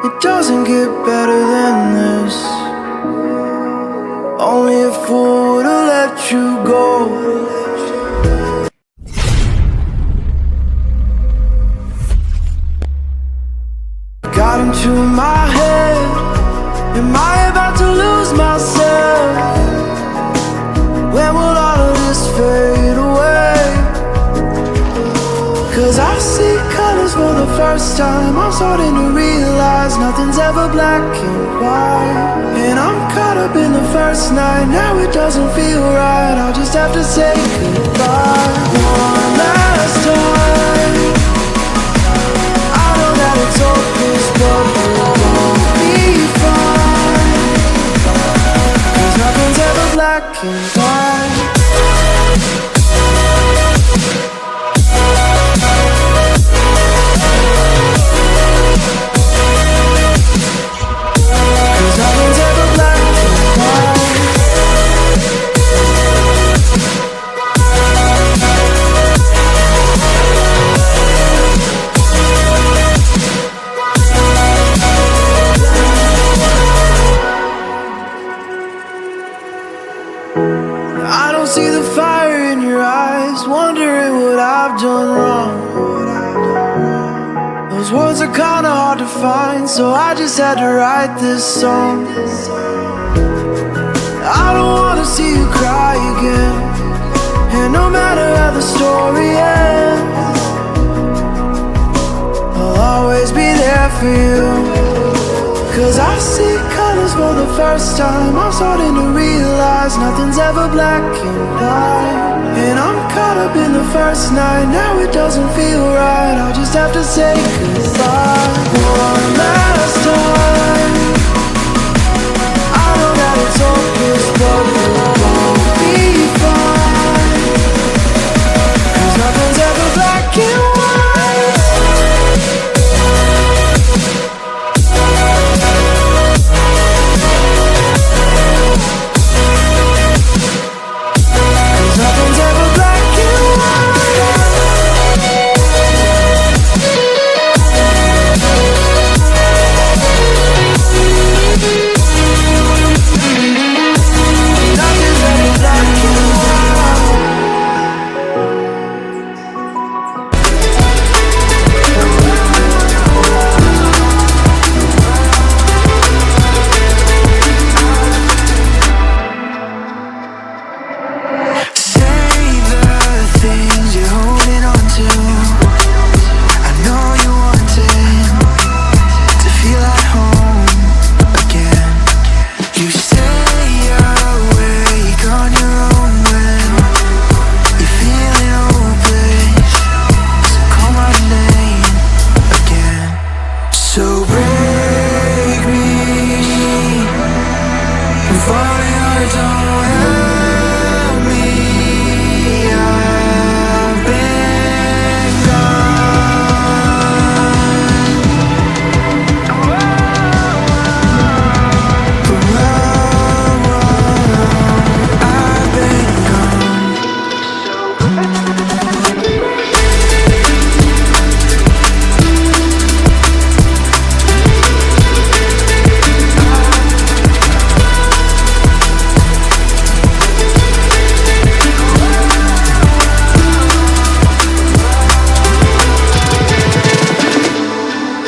It doesn't get better than this. Only a fool would've let you go. Got into my head. Am I about to lose myself? When will all of this fade away? 'Cause I see colors for the first time. I'm starting to realize nothing's ever black and white. And I'm caught up in the first night. Now it doesn't feel right. I'll just have to say goodbye one last time. I know that it's hopeless, but we'll both be fine. 'Cause nothing's ever black and white. I don't see the fire in your eyes, wondering what I've done wrong. Those words are kinda hard to find, so I just had to write this song. I don't wanna see you cry again, and no matter how the story ends, I'll always be there for you. 'Cause I see colors for the first time. I'm starting to realize nothing's ever black and white. And I'm caught up in the first night. Now it doesn't feel right. I'll just have to say goodbye one last time. I know that it's hopeless, but we'll both be fine. 'Cause nothing's ever black and white. Nothing's ever black and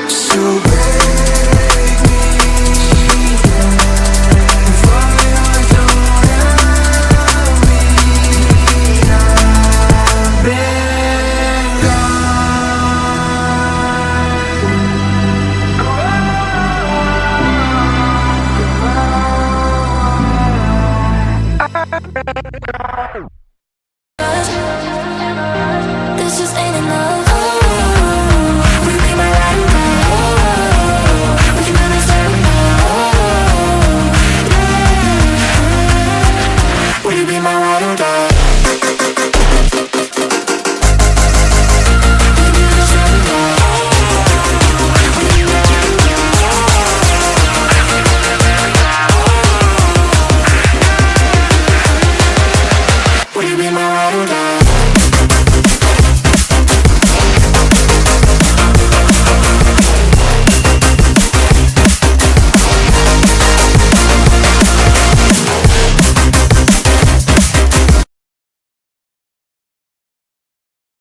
so